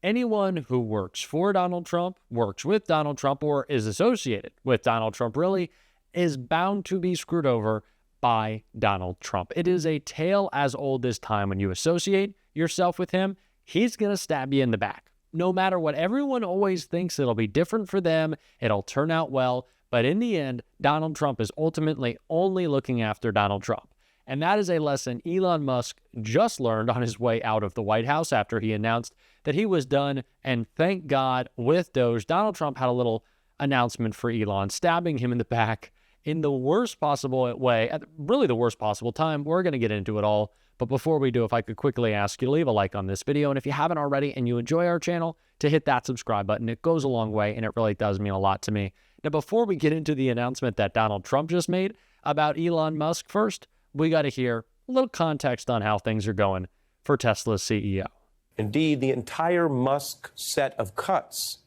Anyone who works for Donald Trump, works with Donald Trump, or is associated with Donald Trump really is bound to be screwed over by Donald Trump. It is a tale as old as time. When you associate yourself with him, he's going to stab you in the back. No matter what, everyone always thinks it'll be different for them, it'll turn out well, but in the end, Donald Trump is ultimately only looking after Donald Trump. And that is a lesson Elon Musk just learned on his way out of the White House after he announced that he was done. And thank God, with Doge, Donald Trump had a little announcement for Elon, stabbing him in the back in the worst possible way, at really the worst possible time. We're going to get into it all. But before we do, if I could quickly ask you to leave a like on this video, and if you haven't already and you enjoy our channel, to hit that subscribe button. It goes a long way, and it really does mean a lot to me. Now, before we get into the announcement that Donald Trump just made about Elon Musk, first, we got to hear a little context on how things are going for Tesla's CEO. Indeed, the entire Musk set of cuts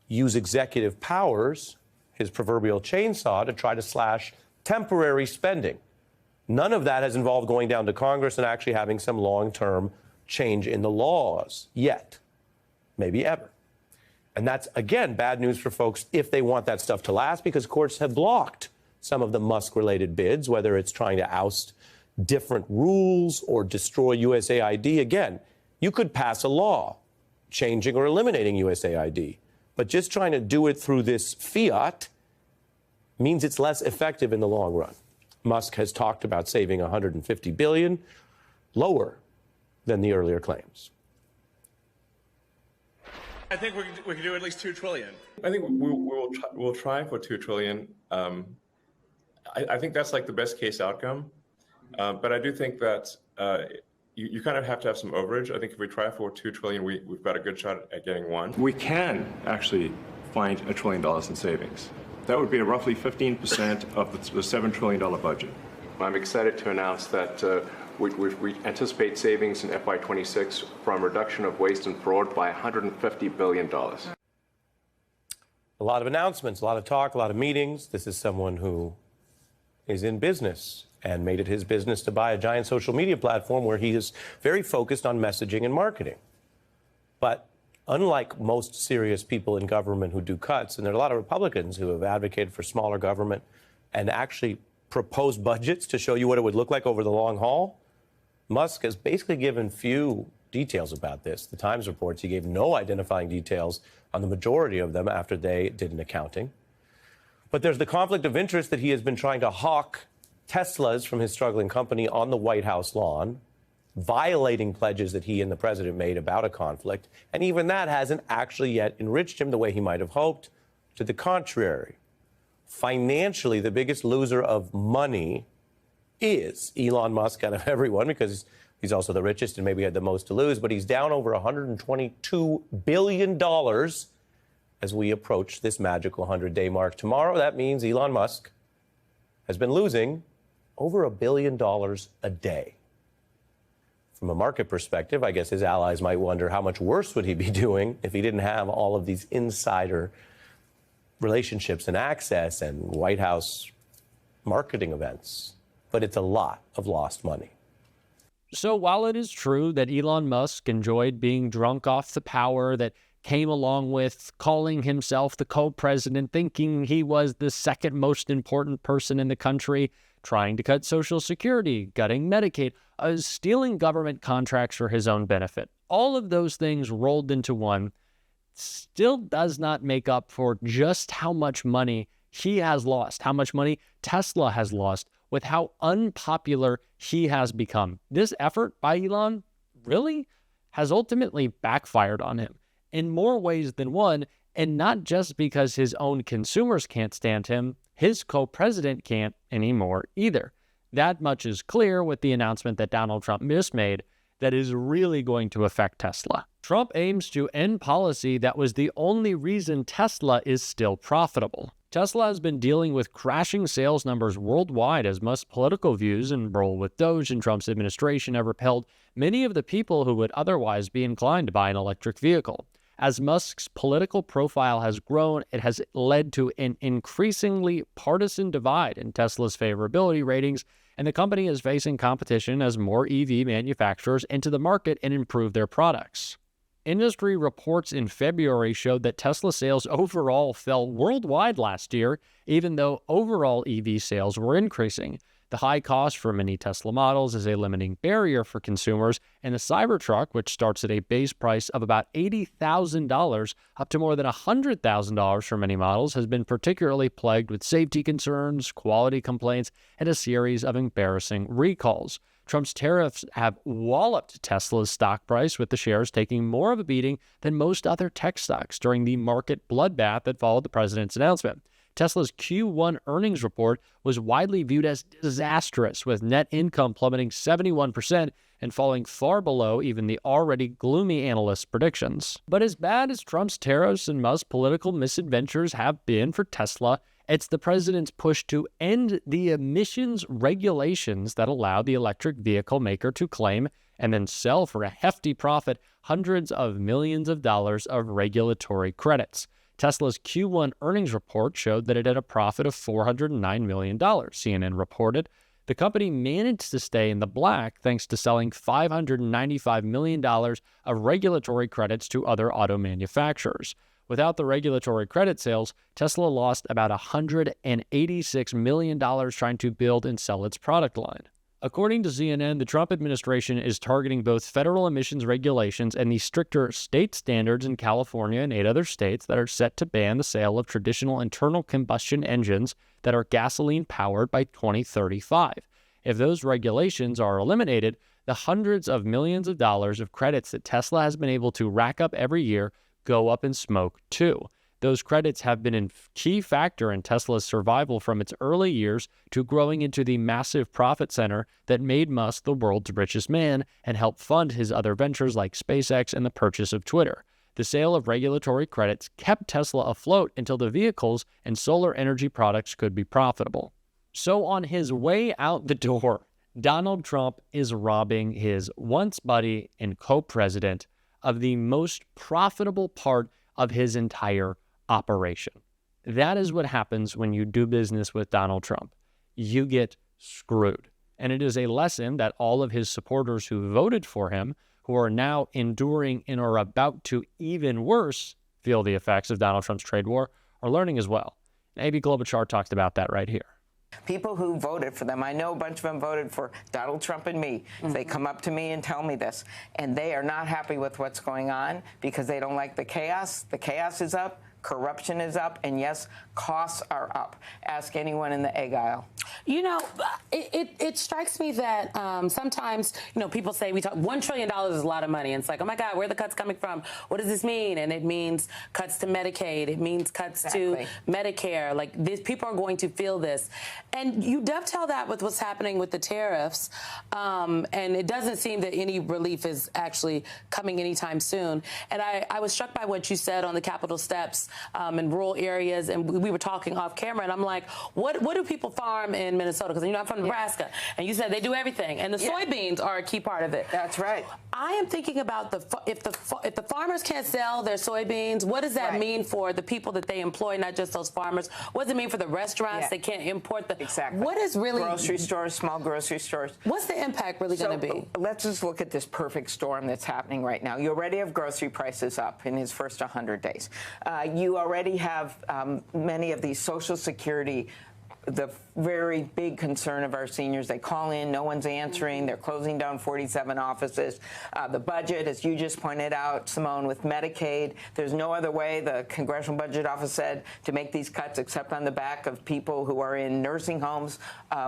use executive powers, his proverbial chainsaw, to try to slash temporary spending. None of that has involved going down to Congress and actually having some long-term change in the laws yet, maybe ever. And that's, again, bad news for folks if they want that stuff to last, because courts have blocked some of the Musk-related bids, whether it's trying to oust different rules or destroy USAID. Again, you could pass a law changing or eliminating USAID, but just trying to do it through this fiat means it's less effective in the long run. Musk has talked about saving $150 billion, lower than the earlier claims. I think we can do at least $2 trillion. I think we'll try for $2 trillion. I think that's like the best case outcome. But I do think that you kind of have to have some overage. I think if we try for $2 trillion, we've got a good shot at getting one. We can actually find $1 trillion in savings. That would be roughly 15% of the $7 trillion budget. I'm excited to announce that we anticipate savings in FY26 from reduction of waste and fraud by $150 billion. A lot of announcements, a lot of talk, a lot of meetings. This is someone who is in business and made it his business to buy a giant social media platform where he is very focused on messaging and marketing. But unlike most serious people in government who do cuts, and there are a lot of Republicans who have advocated for smaller government and actually proposed budgets to show you what it would look like over the long haul, Musk has basically given few details about this. The Times reports he gave no identifying details on the majority of them after they did an accounting. But there's the conflict of interest that he has been trying to hawk Teslas from his struggling company on the White House lawn, violating pledges that he and the president made about a conflict. And even that hasn't actually yet enriched him the way he might have hoped. To the contrary, financially, the biggest loser of money is Elon Musk out of everyone, because he's also the richest and maybe had the most to lose. But he's down over $122 billion as we approach this magical 100-day mark. Tomorrow, that means Elon Musk has been losing over $1 billion a day. From a market perspective, I guess his allies might wonder how much worse would he be doing if he didn't have all of these insider relationships and access and White House marketing events. But it's a lot of lost money. So while it is true that Elon Musk enjoyed being drunk off the power that came along with calling himself the co-president, thinking he was the second most important person in the country, trying to cut Social Security, gutting Medicaid, stealing government contracts for his own benefit. All of those things rolled into one still does not make up for just how much money he has lost, how much money Tesla has lost, with how unpopular he has become. This effort by Elon really has ultimately backfired on him in more ways than one, and not just because his own consumers can't stand him, his co-president can't anymore either. That much is clear with the announcement that Donald Trump just made that is really going to affect Tesla. Trump aims to end policy that was the only reason Tesla is still profitable. Tesla has been dealing with crashing sales numbers worldwide as Musk's political views and role with Doge and Trump's administration have repelled many of the people who would otherwise be inclined to buy an electric vehicle. As Musk's political profile has grown, it has led to an increasingly partisan divide in Tesla's favorability ratings, and the company is facing competition as more EV manufacturers enter the market and improve their products. industry reports in February showed that Tesla sales overall fell worldwide last year, even though overall EV sales were increasing. The high cost for many Tesla models is a limiting barrier for consumers, and the Cybertruck, which starts at a base price of about $80,000 up to more than $100,000 for many models, has been particularly plagued with safety concerns, quality complaints, and a series of embarrassing recalls. Trump's tariffs have walloped Tesla's stock price, with the shares taking more of a beating than most other tech stocks during the market bloodbath that followed the president's announcement. Tesla's Q1 earnings report was widely viewed as disastrous, with net income plummeting 71% and falling far below even the already gloomy analysts' predictions. But as bad as Trump's tariffs and Musk's political misadventures have been for Tesla, it's the president's push to end the emissions regulations that allow the electric vehicle maker to claim and then sell for a hefty profit hundreds of millions of dollars of regulatory credits. Tesla's Q1 earnings report showed that it had a profit of $409 million, CNN reported. The company managed to stay in the black thanks to selling $595 million of regulatory credits to other auto manufacturers. Without the regulatory credit sales, Tesla lost about $186 million trying to build and sell its product line. According to CNN, the Trump administration is targeting both federal emissions regulations and the stricter state standards in California and 8 other states that are set to ban the sale of traditional internal combustion engines that are gasoline-powered by 2035. If those regulations are eliminated, the hundreds of millions of dollars of credits that Tesla has been able to rack up every year go up in smoke too. Those credits have been a key factor in Tesla's survival from its early years to growing into the massive profit center that made Musk the world's richest man and helped fund his other ventures like SpaceX and the purchase of Twitter. The sale of regulatory credits kept Tesla afloat until the vehicles and solar energy products could be profitable. So on his way out the door, Donald Trump is robbing his once buddy and co-president of the most profitable part of his entire operation. That is what happens when you do business with Donald Trump. You get screwed. And it is a lesson that all of his supporters who voted for him, who are now enduring and are about to even worse feel the effects of Donald Trump's trade war, are learning as well. AB Klobuchar talked about that right here. People who voted for them, I know a bunch of them voted for Donald Trump and me. They come up to me and tell me this, and they are not happy with what's going on because they don't like the chaos. The chaos is up. Corruption is up, and yes, costs are up. Ask anyone in the egg aisle. You know, it strikes me that sometimes, you know, people say we talk $1 trillion is a lot of money. And it's like, oh, my God, where are the cuts coming from? What does this mean? And it means cuts to Medicaid. It means cuts to Medicare. Like, these people are going to feel this. And you dovetail that with what's happening with the tariffs. And it doesn't seem that any relief is actually coming anytime soon. And I was struck by what you said on the Capitol steps in rural areas. And we were talking off camera. And I'm like, what do people farm in Minnesota? Because, you know, I'm from Nebraska. And you said they do everything. And the soybeans are a key part of it. That's right. I am thinking about if the farmers can't sell their soybeans, what does that mean for the people that they employ, not just those farmers? What does it mean for the restaurants? They can't import the... Exactly. What is really... Grocery stores, small grocery stores. What's the impact really going to be? Let's just look at this perfect storm that's happening right now. You already have grocery prices up in his first 100 days. You already have many of these Social Security, the very big concern of our seniors. They call in, no one's answering. They're closing down 47 offices. The budget, as you just pointed out, Simone, with Medicaid, there's no other way, the Congressional Budget Office said, to make these cuts except on the back of people who are in nursing homes.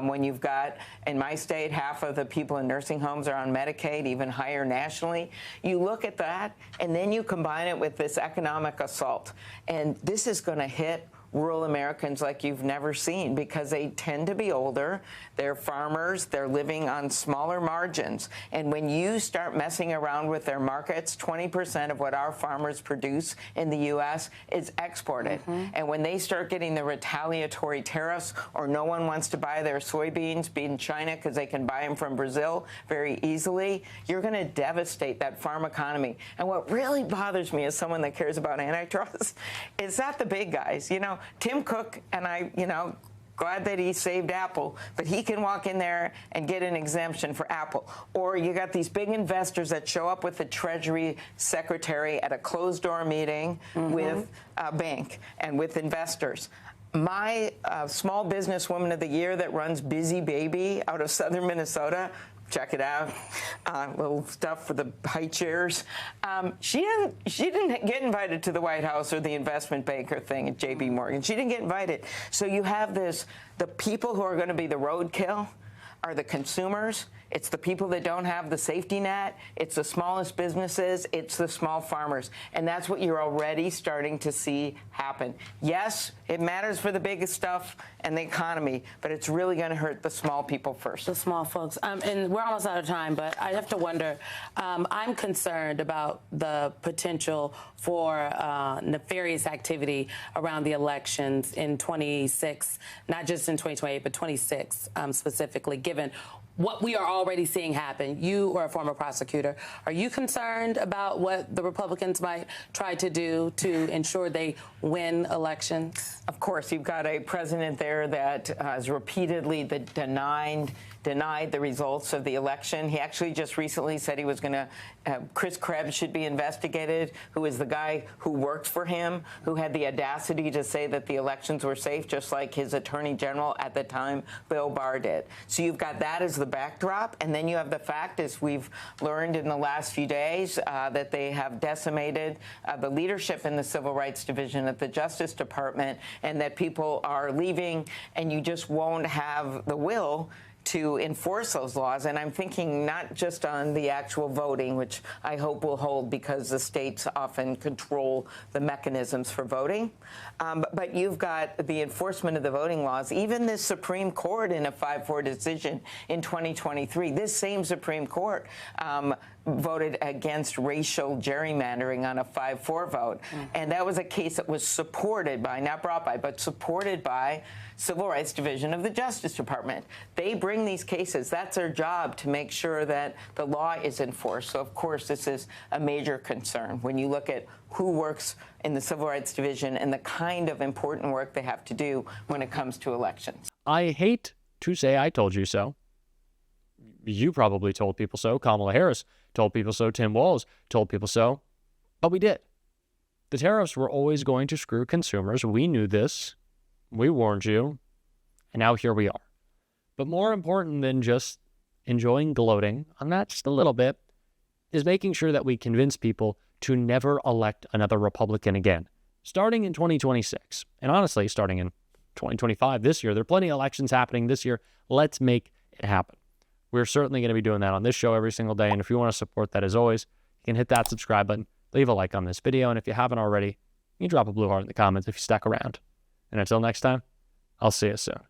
When you've got, in my state, half of the people in nursing homes are on Medicaid, even higher nationally. You look at that, and then you combine it with this economic assault. And this is going to hit rural Americans like you've never seen because they tend to be older. They're farmers. They're living on smaller margins. And when you start messing around with their markets, 20% of what our farmers produce in the U.S. is exported. And when they start getting the retaliatory tariffs or no one wants to buy their soybeans in China because they can buy them from Brazil very easily, you're going to devastate that farm economy. And what really bothers me as someone that cares about antitrust is not the big guys. You know, Tim Cook and I, you know, glad that he saved Apple, but he can walk in there and get an exemption for Apple. Or you got these big investors that show up with the Treasury Secretary at a closed-door meeting with a bank and with investors. My small business woman of the year that runs Busy Baby out of southern Minnesota, check it out, little stuff for the high chairs. She didn't get invited to the White House or the investment banker thing at J.P. Morgan. She didn't get invited. So you have the people who are going to be the roadkill are the consumers. It's the people that don't have the safety net. It's the smallest businesses. It's the small farmers. And that's what you're already starting to see happen. Yes, it matters for the biggest stuff and the economy, but it's really going to hurt the small people first. The small folks. And we're almost out of time, but I have to wonder, I'm concerned about the potential for nefarious activity around the elections in 26, not just in 2028, but 26 specifically, given what we are already seeing happen. You are a former prosecutor. Are you concerned about what the Republicans might try to do to ensure they win elections? Of course, you've got a president there that has repeatedly denied the results of the election. He actually just recently said he was going to, Chris Krebs should be investigated, who is the guy who worked for him, who had the audacity to say that the elections were safe, just like his attorney general at the time, Bill Barr, did. So you've got that as the backdrop, and then you have the fact, as we've learned in the last few days, that they have decimated the leadership in the Civil Rights Division at the Justice Department, and that people are leaving, and you just won't have the will to enforce those laws. And I'm thinking not just on the actual voting, which I hope will hold because the states often control the mechanisms for voting, but you've got the enforcement of the voting laws. Even the Supreme Court in a 5-4 decision in 2023, this same Supreme Court voted against racial gerrymandering on a 5-4 vote. And that was a case that was supported by, not brought by, but supported by Civil Rights Division of the Justice Department. They bring these cases. That's their job, to make sure that the law is enforced. So, of course, this is a major concern when you look at who works in the Civil Rights Division and the kind of important work they have to do when it comes to elections. I hate to say I told you so. You probably told people so. Kamala Harris told people so. Tim Walz told people so. But we did. The tariffs were always going to screw consumers. We knew this. We warned you. And now here we are. But more important than just enjoying gloating on that just a little bit is making sure that we convince people to never elect another Republican again, starting in 2026. And honestly, starting in 2025 this year. There are plenty of elections happening this year. Let's make it happen. We're certainly going to be doing that on this show every single day. And if you want to support that, as always, you can hit that subscribe button, leave a like on this video. And if you haven't already, you can drop a blue heart in the comments if you stuck around. And until next time, I'll see you soon.